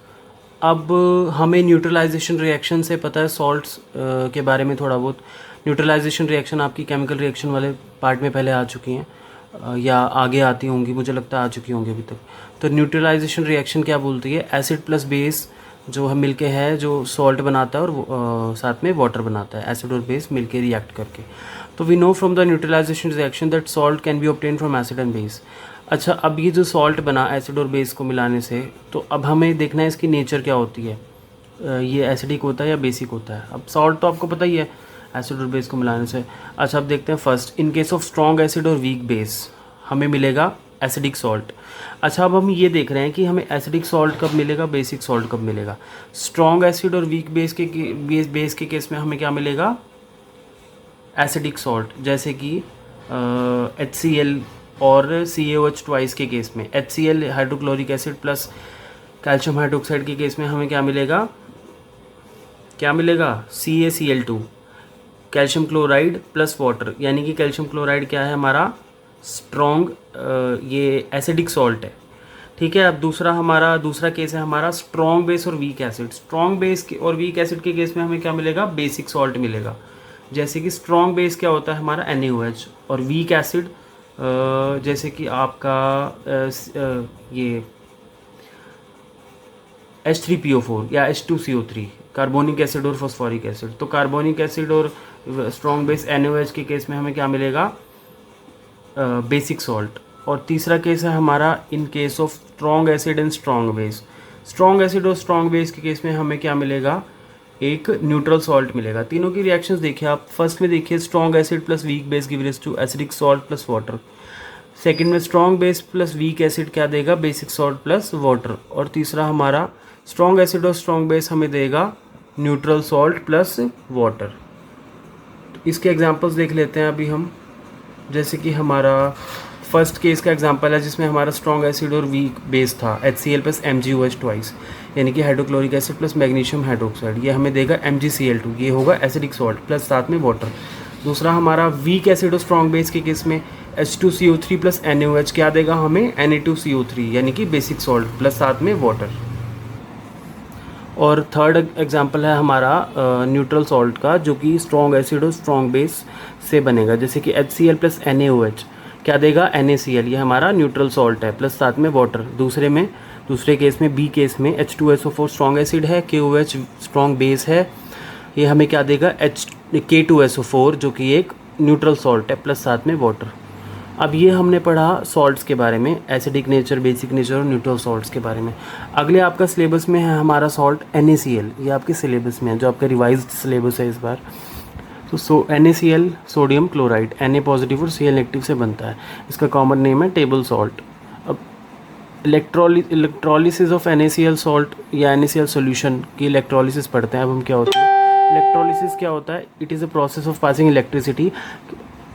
अब हमें neutralisation reaction से पता है salts के बारे में थोड़ा बहुत। न्यूट्रलाइजेशन रिएक्शन आपकी केमिकल रिएक्शन वाले पार्ट में पहले आ चुकी हैं, या आगे आती होंगी, मुझे लगता है आ चुकी होंगी अभी तक। तो न्यूट्रलाइजेशन रिएक्शन क्या बोलती है, एसिड प्लस बेस जो हम मिलके है जो सॉल्ट बनाता है और साथ में वाटर बनाता है, एसिड और बेस मिलके रिएक्ट करके। तो we know from the neutralisation reaction that salt can be obtain from acid and base. अच्छा, अब ये जो सॉल्ट बना एसिड और बेस को मिलाने से, तो अब हमें देखना है इसकी नेचर क्या होती है, ये एसिडिक होता है या बेसिक होता है। अब सॉल्ट तो आपको पता ही है एसिड और बेस को मिलाने से। अच्छा, अब देखते हैं first, in case of strong acid और वीक बेस हमें मिलेगा एसिडिक सॉल्ट। अच्छा, अब हम ये देख रहे हैं कि हमें एसिडिक सॉल्ट कब मिलेगा, बेसिक सॉल्ट कब मिलेगा। स्ट्रॉन्ग एसिड और वीक बेस के केस में हमें क्या मिलेगा, एसिडिक सॉल्ट, जैसे कि HCl और CaOH ट्वाइस के केस में। HCl hydrochloric acid plus calcium hydroxide के केस में हमें क्या मिलेगा, CaCl2, calcium chloride plus water, यानी कि कैल्शियम क्लोराइड क्या है हमारा, स्ट्रॉन्ग ये एसिडिक सॉल्ट है। ठीक है। अब दूसरा केस है हमारा स्ट्रॉन्ग बेस और वीक एसिड। स्ट्रॉन्ग बेस और वीक एसिड के केस में हमें क्या मिलेगा, बेसिक सॉल्ट मिलेगा। जैसे कि स्ट्रॉन्ग बेस क्या होता है हमारा NaOH, और वीक एसिड जैसे कि आपका ये H3PO4 या H2CO3, कार्बोनिक एसिड और फॉस्फोरिक एसिड। तो कार्बोनिक एसिड और स्ट्रॉन्ग बेस NaOH के केस में हमें क्या मिलेगा, बेसिक सॉल्ट। और तीसरा केस है हमारा in case of strong acid and strong base. Strong acid और स्ट्रॉन्ग बेस के केस में हमें क्या मिलेगा, एक न्यूट्रल सॉल्ट मिलेगा। तीनों की रिएक्शंस देखिए आप। फर्स्ट में देखिए strong acid plus weak base give rise to acidic salt plus water. Second में strong base plus weak acid क्या देगा, बेसिक सॉल्ट प्लस वाटर। और तीसरा हमारा स्ट्रॉन्ग एसिड और स्ट्रॉन्ग बेस हमें देगा न्यूट्रल सॉल्ट प्लस वाटर। तो इसके एग्जांपल्स देख लेते हैं अभी हम। जैसे कि हमारा फर्स्ट केस का एग्जांपल है जिसमें हमारा स्ट्रॉन्ग एसिड और वीक बेस था HCl प्लस MgOH ट्वाइस, यानी कि hydrochloric acid plus magnesium hydroxide. ये हमें देगा MgCl2, ये होगा एसिडिक सॉल्ट प्लस साथ में वाटर। दूसरा हमारा वीक एसिड और स्ट्रॉन्ग बेस के केस में H2CO3 प्लस NaOH क्या देगा हमें, Na2CO3 यानी कि बेसिक सॉल्ट प्लस साथ में वाटर। और थर्ड एग्जांपल है हमारा न्यूट्रल सॉल्ट का, जो कि स्ट्रॉन्ग एसिड और स्ट्रॉन्ग बेस से बनेगा, जैसे कि HCl प्लस NaOH क्या देगा, NaCl, ये हमारा न्यूट्रल सॉल्ट है प्लस साथ में वाटर। दूसरे केस में बी केस में H2SO4 स्ट्रॉन्ग एसिड है, KOH स्ट्रॉन्ग बेस है, ये हमें क्या देगा, K2SO4 जो कि एक न्यूट्रल सॉल्ट है प्लस साथ में वाटर। अब ये हमने पढ़ा सॉल्ट्स के बारे में, एसिडिक नेचर, बेसिक नेचर और न्यूट्रल सॉल्ट्स के बारे में। अगले आपका सिलेबस में है हमारा सॉल्ट NaCl, ये आपके सिलेबस में है, जो आपका रिवाइज्ड सिलेबस है इस बार। तो NaCl sodium chloride, Na positive और Cl नेगेटिव से बनता है, इसका कॉमन नेम है टेबल सॉल्ट। अब इलेक्ट्रोलिसिस ऑफ NaCl सॉल्ट या NaCl सॉल्यूशन की इलेक्ट्रोलिसिस पढ़ते हैं। अब हम क्या होता है इलेक्ट्रोलिसिस, क्या होता है, it is a process of passing electricity.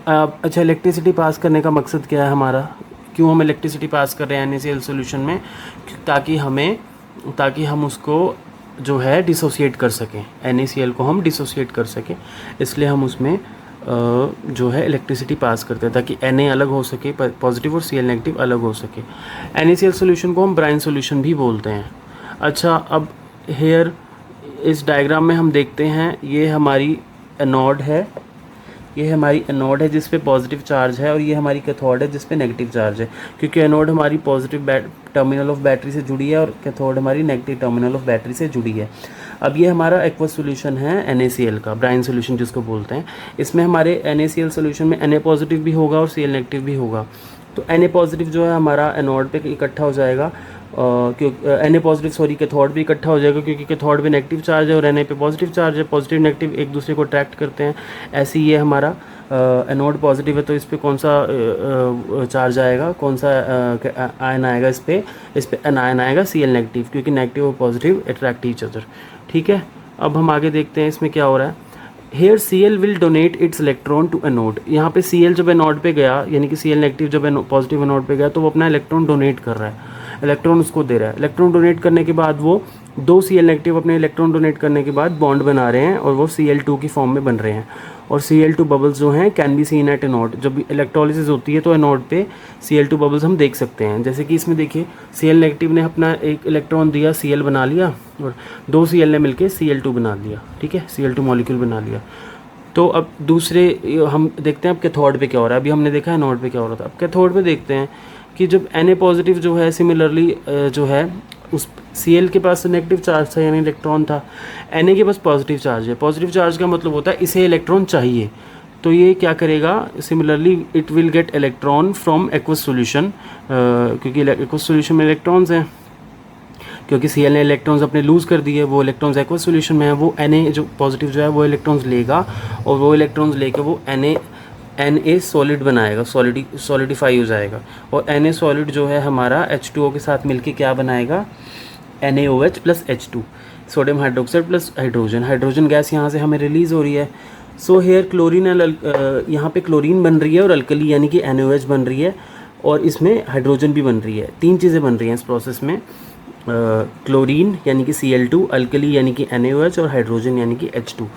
अच्छा, इलेक्ट्रिसिटी पास करने का मकसद क्या है हमारा, क्यों हम इलेक्ट्रिसिटी पास कर रहे हैं NaCl सॉल्यूशन में, ताकि हम उसको जो है डिसोसिएट कर सकें, NaCl को हम डिसोसिएट कर सकें, इसलिए हम उसमें जो है इलेक्ट्रिसिटी पास करते हैं, ताकि Na अलग हो सके पॉजिटिव और Cl नेगेटिव अलग हो सके। NaCl सॉल्यूशन को हम ब्राइन सॉल्यूशन भी बोलते हैं। अच्छा, अब हेयर इस डायग्राम में हम देखते हैं, ये हमारी एनोड है, जिस पे पॉजिटिव चार्ज है, और ये हमारी कैथोड है जिस पे नेगेटिव चार्ज है, क्योंकि एनोड हमारी पॉजिटिव टर्मिनल ऑफ बैटरी से जुड़ी है और कैथोड हमारी नेगेटिव टर्मिनल ऑफ बैटरी से जुड़ी है। अब ये हमारा एक्वस सॉल्यूशन है NaCl का, ब्राइन सॉल्यूशन जिसको बोलते हैं। इसमें हमारे NaCl सॉल्यूशन में Na पॉजिटिव भी होगा और Cl नेगेटिव भी होगा। तो Na पॉजिटिव जो है हमारा एनोड पे इकट्ठा हो जाएगा, क्योंकि Na पॉजिटिव कैथोड भी इकट्ठा हो जाएगा, क्योंकि कैथोड पे नेगेटिव चार्ज है और Na पे पॉजिटिव चार्ज है, पॉजिटिव नेगेटिव एक दूसरे को अट्रैक्ट करते हैं। ऐसे ही ये हमारा एनोड पॉजिटिव है, तो इस पे कौन सा चार्ज आएगा, कौन सा आयन आएगा, इस पे आयन आएगा Cl नेगेटिव, क्योंकि नेगेटिव और पॉजिटिव अट्रैक्ट ईच अदर। ठीक है, अब हम आगे देखते हैं इसमें क्या हो रहा है। Here Cl will donate its electron to anode. यहाँ पे Cl जब एनोड पे गया, यानी कि Cl नेगेटिव जब पॉजिटिव एनोड पे गया, तो वो अपना इलेक्ट्रॉन डोनेट कर रहा है, इलेक्ट्रॉन उसको दे रहा है। इलेक्ट्रॉन डोनेट करने के बाद वो दो Cl नेगेटिव अपने इलेक्ट्रॉन डोनेट करने के बाद बॉन्ड बना रहे हैं, और वो Cl2 की फॉर्म में बन रहे हैं। और Cl2 बबल्स जो हैं can be seen at anode. जब इलेक्ट्रोलिसिस होती है तो एनोड पे Cl2 बबल्स हम देख सकते हैं, जैसे कि इसमें देखिए Cl नेगेटिव ने अपना एक इलेक्ट्रॉन दिया, Cl बना लिया, और दो Cl ने मिलके Cl2 बना लिया। ठीक है, Cl2 मॉलिक्यूल बना लिया। तो अब दूसरे हम देखते हैं अब कैथोड पे क्या हो रहा है। अभी हमने देखा एनोड पे क्या हो रहा था, अब कैथोड पे देखते हैं कि जब Na पॉजिटिव जो है सिमिलरली जो है उस Cl के पास नेगेटिव चार्ज था, यानी इलेक्ट्रॉन था, Na के पास पॉजिटिव चार्ज है। पॉजिटिव चार्ज का मतलब होता है इसे इलेक्ट्रॉन चाहिए, तो ये क्या करेगा, similarly it will get electron from aqueous solution, क्योंकि एक्वस सॉल्यूशन में इलेक्ट्रॉन्स हैं, क्योंकि Cl ने इलेक्ट्रॉन्स अपने लूज़ कर दिए, वो इलेक्ट्रॉन्स एक्वस सॉल्यूशन में है, वो Na जो पॉजिटिव जो है वो इलेक्ट्रॉन्स लेगा, और वो इलेक्ट्रॉन्स लेके वो Na सॉलिड बनाएगा, सॉलिडिफाई हो जाएगा। और Na सॉलिड जो है हमारा H2O के साथ मिलके क्या बनाएगा, NaOH plus H2, sodium hydroxide plus hydrogen gas यहाँ से हमें रिलीज़ हो रही है। सो हेयर क्लोरीन यहाँ पे क्लोरीन बन रही है, और अल्कली यानी कि NaOH बन रही है, और इसमें हाइड्रोजन भी बन रही है। तीन चीज़ें बन रही हैं इस प्रोसेस में, क्लोरीन यानी कि Cl2, अल्कली यानी कि NaOH, और हाइड्रोजन यानी कि H2।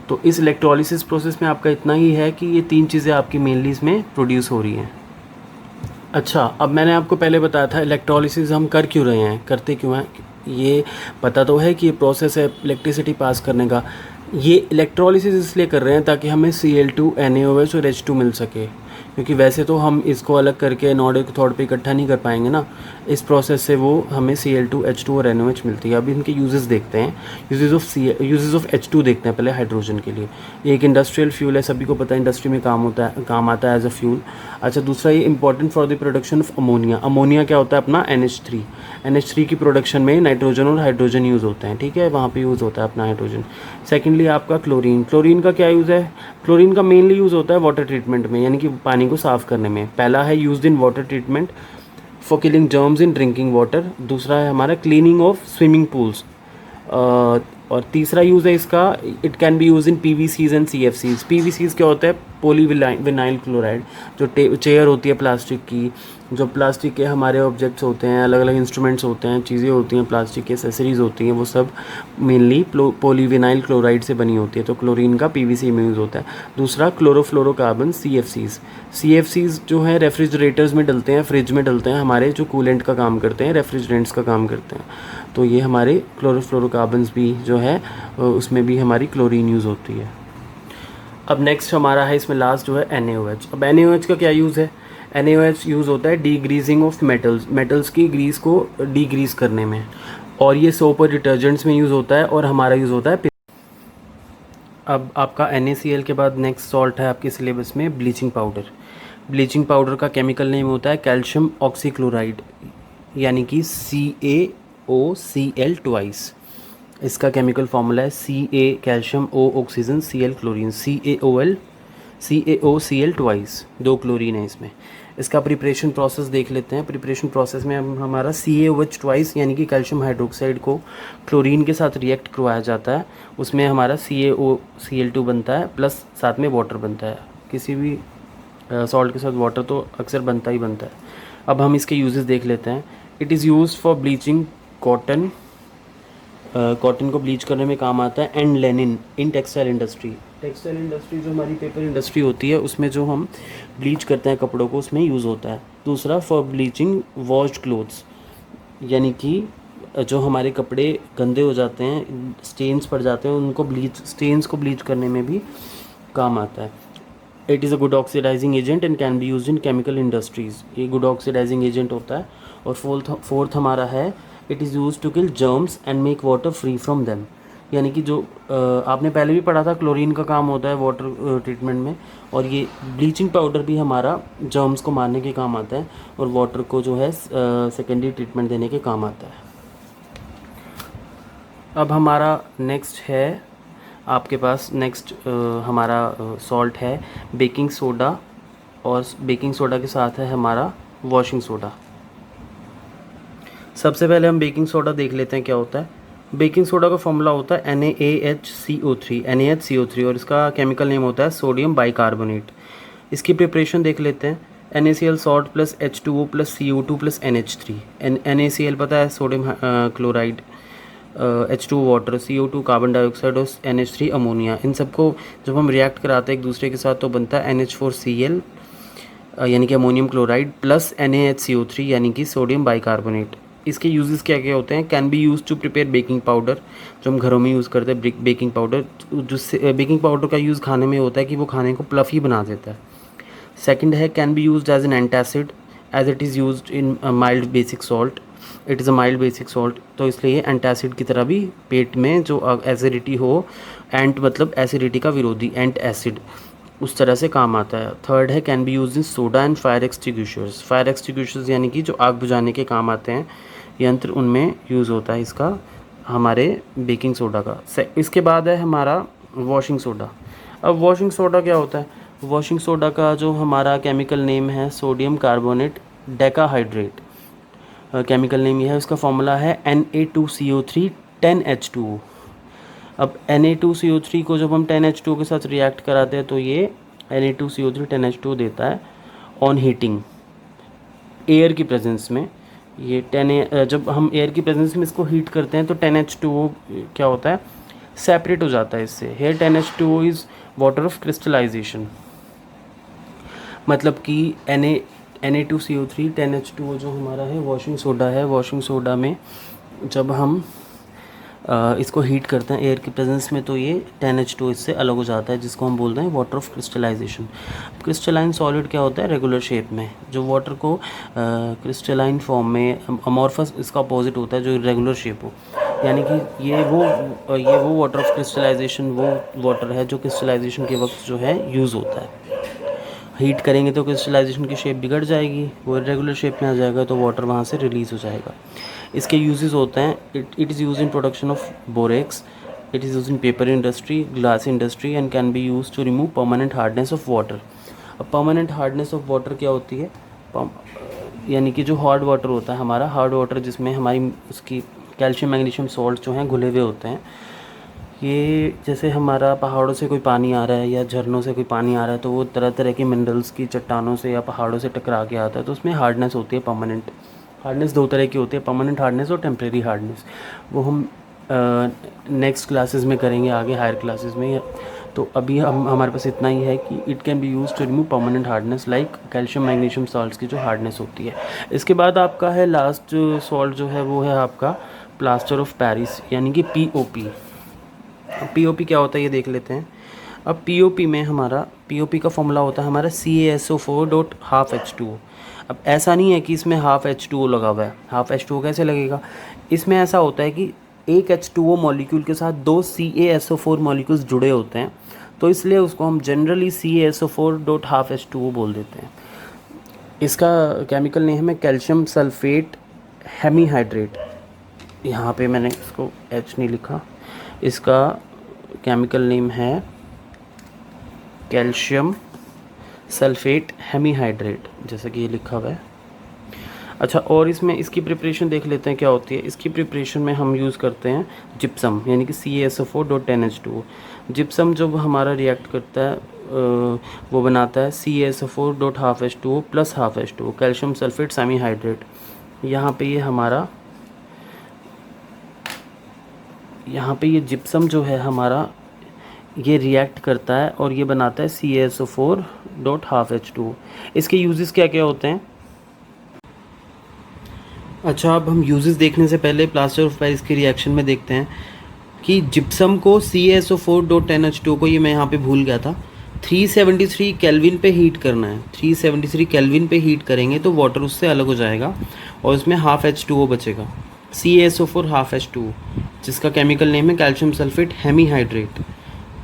तो इस इलेक्ट्रोलिसिस प्रोसेस में आपका इतना ही है कि ये तीन चीज़ें आपकी मेनली इसमें प्रोड्यूस हो रही हैं। अच्छा, अब मैंने आपको पहले बताया था इलेक्ट्रोलिसिस हम कर क्यों रहे हैं, करते क्यों हैं, ये पता तो है कि ये प्रोसेस है इलेक्ट्रिसिटी पास करने का। ये इलेक्ट्रोलिसिस इसलिए कर रहे हैं ताकि हमें Cl2, NaOH और H2 मिल सके, क्योंकि वैसे तो हम इसको अलग करके एनोड कैथोड पे इकट्ठा नहीं कर पाएंगे ना। इस प्रोसेस से वो हमें Cl2, H2 और NaOH मिलती है। अभी इनके यूजेस देखते हैं, यूजेस ऑफ H2 देखते हैं पहले हाइड्रोजन के लिए। ये एक इंडस्ट्रियल फ्यूल है, सभी को पता है इंडस्ट्री में काम आता है एज अ फ्यूल। अच्छा, दूसरा ये important for the production of ammonia. Ammonia क्या होता है अपना NH3 की प्रोडक्शन में नाइट्रोजन और हाइड्रोजन यूज़ होते हैं। ठीक है, वहाँ पे यूज़ होता है अपना हाइड्रोजन। सेकेंडली आपका क्लोरीन का क्या यूज़ है, क्लोरीन का मेनली यूज़ होता है वाटर ट्रीटमेंट में, यानी कि पानी को साफ़ करने में। पहला है used in water treatment for killing germs in drinking water. दूसरा है हमारा क्लीनिंग ऑफ स्विमिंग पूल्स, और तीसरा यूज़ है इसका, it can be use in PVCs and CFCs. PVCs क्या होता है, पोलीविनाइल क्लोराइड। जो चेयर होती है प्लास्टिक की, जो प्लास्टिक के हमारे ऑब्जेक्ट्स होते हैं, अलग अलग इंस्ट्रूमेंट्स होते हैं, चीज़ें होती हैं, प्लास्टिक की एसेसरीज़ होती हैं, वो सब मेनली पोलीविनाइल क्लोराइड से बनी होती है, तो क्लोरीन का पीवीसी में यूज़ होता है। दूसरा क्लोरोफ्लोरोकार्बन, सीएफसीज। सीएफसीज जो है रेफ्रिजरेटर्स में डलते हैं, फ्रिज में डलते हैं, हमारे जो कूलेंट का काम करते हैं, रेफ्रिजरेंट्स का काम करते हैं। तो ये हमारे क्लोरोफ्लोरोकार्बन्स भी जो है उसमें भी हमारी क्लोरीन यूज़ होती है। अब नेक्स्ट हमारा है इसमें लास्ट जो है NaOH। अब NaOH का क्या यूज़ है, NaOH यूज़ होता है डीग्रीजिंग ऑफ मेटल्स की ग्रीस को डीग्रीस करने में, और ये सोप और डिटर्जेंट्स में यूज़ होता है, और हमारा यूज़ होता है। अब आपका NaCl के बाद नेक्स्ट सॉल्ट है आपके सिलेबस में ब्लीचिंग पाउडर। ब्लीचिंग पाउडर का केमिकल नेम होता है कैल्शियम ऑक्सीक्लोराइड, यानी कि CaOCl ट्वाइस। इसका केमिकल फार्मूला है Ca calcium, O oxygen, Cl chlorine, CaOCl twice, 2 chlorine है इसमें। इसका प्रिपरेशन प्रोसेस देख लेते हैं। प्रिपरेशन प्रोसेस में हमारा CaOH ट्वाइस यानी कि कैल्शियम हाइड्रोक्साइड को क्लोरीन के साथ रिएक्ट करवाया जाता है। उसमें हमारा CaOCl2 बनता है, प्लस साथ में वाटर बनता है। किसी भी सॉल्ट के साथ वाटर तो अक्सर बनता ही बनता है। अब हम इसके यूजेस देख लेते हैं। It is use for bleaching cotton, cotton को ब्लीच करने में काम आता है, and Lenin in textile industry. Textile industry जो हमारी पेपर इंडस्ट्री होती है, उसमें जो हम ब्लीच करते हैं कपड़ों को, उसमें यूज़ होता है। दूसरा फॉर ब्लीचिंग वॉश्ड क्लोथ्स, यानी कि जो हमारे कपड़े गंदे हो जाते हैं, स्टेन्स पड़ जाते हैं, उनको स्टेन्स को ब्लीच करने में भी काम आता है। It is a good oxidising agent and can be use in chemical industries. ये गुड ऑक्सीडाइजिंग एजेंट होता है। और फोर्थ हमारा है, it is use to kill germs and make water free from them, यानी कि जो आपने पहले भी पढ़ा था, क्लोरीन का काम होता है वाटर ट्रीटमेंट में, और ये ब्लीचिंग पाउडर भी हमारा जर्म्स को मारने के काम आता है, और वाटर को जो है सेकेंडरी ट्रीटमेंट देने के काम आता है। अब हमारा नेक्स्ट है आपके पास, नेक्स्ट हमारा सॉल्ट है बेकिंग सोडा, और बेकिंग सोडा के साथ है हमारा वॉशिंग सोडा। सबसे पहले हम बेकिंग सोडा देख लेते हैं क्या होता है। बेकिंग सोडा का फॉर्मूला होता है NaHCO3, और इसका केमिकल नेम होता है सोडियम बाइकार्बोनेट। इसकी प्रिपरेशन देख लेते हैं। NaCl salt plus H2O plus CO2 plus NH3। NaCl पता है sodium chloride, H2 water, CO2 carbon dioxide और NH3 अमोनिया। इन सबको जब हम रिएक्ट कराते हैं एक दूसरे के साथ तो बनता है NH4Cl यानी कि अमोनियम क्लोराइड प्लस NaHCO3 यानी कि सोडियम बाइकार्बोनेट। इसके यूजेस क्या क्या होते हैं, can be use to prepare baking powder, जो हम घरों में यूज़ करते हैं बेकिंग पाउडर। जिससे बेकिंग पाउडर का यूज़ खाने में होता है कि वो खाने को प्लफी बना देता है। सेकंड है, can be used as an antacid as it is used in mild basic salt. It is a mild basic salt, तो इसलिए एंटासिड की तरह भी पेट में जो एसिडिटी हो, एंट मतलब एसिडिटी का विरोधी, एंट एसिड, उस तरह से काम आता है। थर्ड है, can be use in soda and fire extinguishers. Fire extinguishers यानी कि जो आग बुझाने के काम आते हैं यंत्र, उनमें यूज़ होता है इसका, हमारे बेकिंग सोडा का। इसके बाद है हमारा वॉशिंग सोडा। अब वॉशिंग सोडा क्या होता है, वॉशिंग सोडा का जो हमारा केमिकल नेम है sodium carbonate decahydrate, chemical name ये है। उसका फॉर्मूला है Na2CO3 10H2O। अब Na2CO3 को जब हम 10H2O के साथ रिएक्ट कराते हैं तो ये Na2CO3 10H2O देता है ऑन हीटिंग, एयर की प्रेजेंस में। ये जब हम एयर की प्रेजेंस में इसको हीट करते हैं तो 10H2O क्या होता है, सेपरेट हो जाता है इससे। Here 10H2O is water of crystallisation, मतलब कि Na2CO3 10H2O जो हमारा है वॉशिंग सोडा है, वॉशिंग सोडा में जब हम इसको हीट करते हैं एयर की प्रेजेंस में तो ये 10H2O इससे अलग हो जाता है, जिसको हम बोलते हैं water of crystallisation. Crystalline solid क्या होता है, रेगुलर शेप में। जो वाटर को क्रिस्टलाइन फॉर्म में, अमॉर्फस इसका अपोजिट होता है जो रेगुलर शेप हो, यानी कि ये वो वाटर ऑफ क्रिस्टलाइजेशन वो वाटर है जो क्रिस्टलाइजेशन के वक्त जो है यूज़ होता है। हीट करेंगे तो क्रिस्टलाइजेशन की शेप बिगड़ जाएगी, वो रेगुलर शेप में आ जाएगा, तो वाटर वहाँ से रिलीज़ हो जाएगा। इसके यूजेस होते हैं, it is use in production of borax, it is use in paper industry, glass industry, and can be use to remove permanent hardness of water. अब परमानेंट हार्डनेस ऑफ वाटर क्या होती है, यानी कि जो हार्ड वाटर होता है हमारा, हार्ड वाटर जिसमें हमारी उसकी कैल्शियम मैग्नीशियम सॉल्ट जो हैं घुले हुए होते हैं, ये जैसे हमारा पहाड़ों से कोई पानी आ रहा है या झरनों से कोई पानी आ रहा है, तो वो तरह तरह के मिनरल्स की चट्टानों से या पहाड़ों से टकरा के आता है, तो उसमें हार्डनेस होती है। परमानेंट हार्डनेस दो तरह की होती है, परमानेंट हार्डनेस और टेम्परेरी हार्डनेस। वो हम नेक्स्ट क्लासेस में करेंगे, आगे हायर क्लासेस में। तो अभी हम हमारे पास इतना ही है कि it can be use to remove permanent hardness like calcium magnesium salts की जो हार्डनेस होती है। इसके बाद आपका है लास्ट सॉल्ट जो है वो है आपका प्लास्टर ऑफ पेरिस यानी कि पीओपी। पीओपी क्या होता है ये देख लेते हैं। अब पीओपी में हमारा पीओपी का फॉर्मूला होता है हमारा CaSO4.12H2O। अब ऐसा नहीं है कि इसमें हाफ H2O लगा हुआ है। हाफ H2O कैसे लगेगा? इसमें ऐसा होता है कि एक H2O मॉलिक्यूल के साथ दो CaSO4 मॉलिक्यूल्स जुड़े होते हैं, तो इसलिए उसको हम जनरली CaSO4.12H2O बोल देते हैं। इसका केमिकल नेम है कैल्शियम सल्फेट हेमीहाइड्रेट। यहाँ पे मैंने इसको H नहीं लिखा। इसका केमिकल नेम है कैल्शियम सल्फेट हेमीहाइड्रेट, जैसा कि ये लिखा हुआ है। अच्छा, और इसमें इसकी प्रिपरेशन देख लेते हैं क्या होती है। इसकी प्रिपरेशन में हम यूज़ करते हैं जिप्सम यानी कि CaSO4.10H2O। जिप्सम जब हमारा रिएक्ट करता है वो बनाता है CaSO4.12H2O plus half H2O calcium sulphate semihydrate. यहाँ पे ये जिप्सम जो है हमारा ये रिएक्ट करता है और ये बनाता है CaSO4.12H2O। इसके यूजेस क्या क्या होते हैं? अच्छा, अब हम यूजेस देखने से पहले प्लास्टर ऑफ पेरिस की रिएक्शन में देखते हैं कि जिप्सम को CaSO4.10H2O को, ये मैं यहाँ पे भूल गया था, 373 केल्विन पे हीट करना है। 373 केल्विन पे हीट करेंगे तो वाटर उससे अलग हो जाएगा और उसमें हाफ H2O बचेगा, CaSO4 हाफ H2O, जिसका केमिकल नेम है कैल्शियम सल्फेट हेमीहाइड्रेट।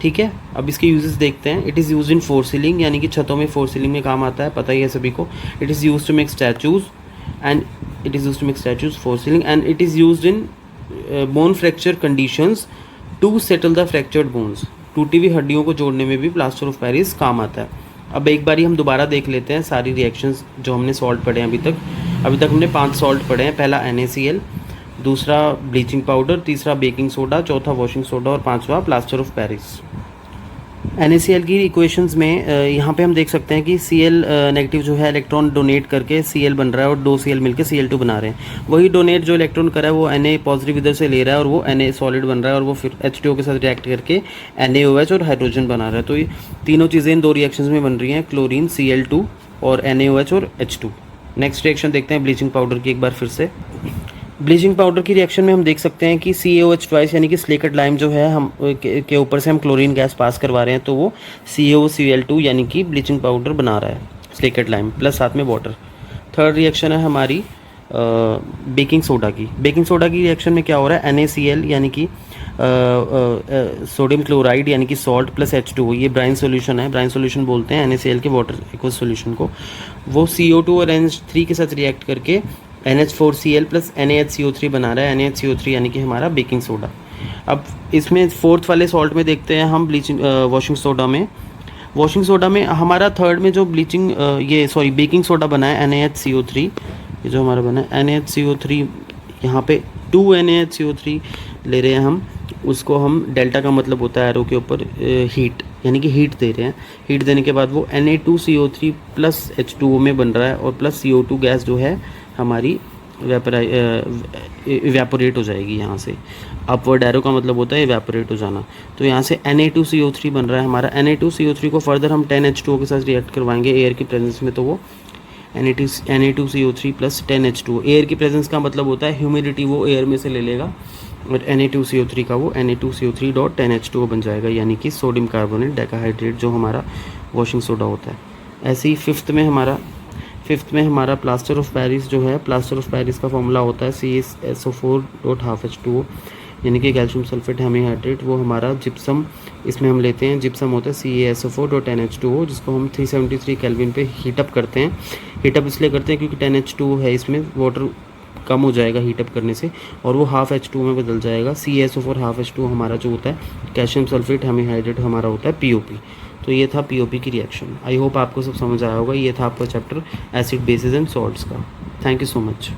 ठीक है, अब इसके यूजेस देखते हैं। It is use in four ceiling यानी कि छतों में फोर सीलिंग में काम आता है, पता ही है सभी को। It is use to make statues for sealing and it is use in bone fracture conditions to settle the fractured bones. टूटी हुई हड्डियों को जोड़ने में भी प्लास्टर ऑफ पेरिस काम आता है। अब एक बारी हम दोबारा देख लेते हैं सारी रिएक्शंस जो हमने सॉल्ट पढ़े हैं अभी तक हमने 5 सॉल्ट पढ़े हैं। पहला NaCl, दूसरा ब्लीचिंग पाउडर, तीसरा बेकिंग सोडा, चौथा वॉशिंग सोडा और पांचवा प्लास्टर ऑफ पेरिस। NaCl की इक्वेशंस में यहाँ पे हम देख सकते हैं कि Cl नेगेटिव जो है इलेक्ट्रॉन डोनेट करके Cl बन रहा है और 2 Cl मिलकर Cl2 बना रहे हैं। वही डोनेट जो इलेक्ट्रॉन कर रहा है वो Na पॉजिटिव इधर से ले रहा है और वो Na सॉलिड बन रहा है और वो फिर H2O के साथ रिएक्ट करके NaOH और हाइड्रोजन बना रहा है। तो ये तीनों चीज़ें इन 2 रिएक्शंस में बन रही हैं, क्लोरीन Cl2 और NaOH और H2। नेक्स्ट रिएक्शन देखते हैं ब्लीचिंग पाउडर की एक बार फिर से। ब्लीचिंग पाउडर की रिएक्शन में हम देख सकते हैं कि CaOH ट्वाइस यानी कि स्लेकेट लाइम जो है हम के ऊपर से हम क्लोरीन गैस पास करवा रहे हैं, तो वो CaOCl2 यानी कि ब्लीचिंग पाउडर बना रहा है, स्लेकेट लाइम प्लस साथ में वाटर। थर्ड रिएक्शन है हमारी बेकिंग सोडा की। बेकिंग सोडा की रिएक्शन में क्या हो रहा है, NaCl यानी कि सोडियम क्लोराइड यानी कि सॉल्ट प्लस H2O, ये ब्राइन सोल्यूशन है, ब्राइन सोल्यूशन बोलते हैं NaCl के वाटर एक्वस सोल्यूशन को। वो CO2 और NH3 के साथ रिएक्ट करके NH4Cl प्लस NaHCO3 बना रहा है, NaHCO3 यानी कि हमारा बेकिंग सोडा। अब इसमें फोर्थ वाले सॉल्ट में देखते हैं हम ब्लीचिंग वॉशिंग सोडा में हमारा थर्ड में जो बेकिंग सोडा बना है NaHCO3, ये जो हमारा बना है NaHCO3, यहाँ पे 2 NaHCO3 ले रहे हैं हम, उसको हम डेल्टा का मतलब होता है एरो के ऊपर हीट, यानी कि हीट दे रहे हैं। हीट देने के बाद वो Na2CO3 प्लस H2O में बन रहा है और प्लस CO2 गैस जो है हमारी इवेपोरेट हो जाएगी यहाँ से। अपवर्ड एरो का मतलब होता है इवेपोरेट हो जाना। तो यहाँ से Na2CO3 बन रहा है हमारा। Na2CO3 को फर्दर हम 10H2O के साथ रिएक्ट करवाएंगे एयर की प्रेजेंस में, तो वो Na2CO3 प्लस 10H2O। एयर की प्रेजेंस का मतलब होता है ह्यूमिडिटी वो एयर में से ले लेगा और Na2CO3 का वो Na2CO3.10H2O बन जाएगा, यानी कि सोडियम कार्बोनेट डेकाहाइड्रेट जो हमारा वॉशिंग सोडा होता है। ऐसे ही फिफ्थ में हमारा प्लास्टर ऑफ पेरिस जो है, प्लास्टर ऑफ पेरिस का फॉर्मूला होता है CaSO4.12H2O यानी कि कैल्शियम सल्फेट हेमीहाइड्रेट। वो हमारा जिप्सम इसमें हम लेते हैं, जिप्सम होता है CaSO4.10H2O, जिसको हम 373 केल्विन पे हीटअप करते हैं। हीटअप इसलिए करते हैं क्योंकि 10H2O है इसमें, वाटर कम हो जाएगा हीटअप करने से और वो हाफ H2O में बदल जाएगा। CaSO4 हाफ H2O हमारा जो होता है कैल्शियम सल्फेट हेमीहाइड्रेट हमारा होता है POP। तो ये था POP की रिएक्शन। आई होप आपको सब समझ आया होगा। ये था आपका chapter acid bases and salts का। Thank you so much.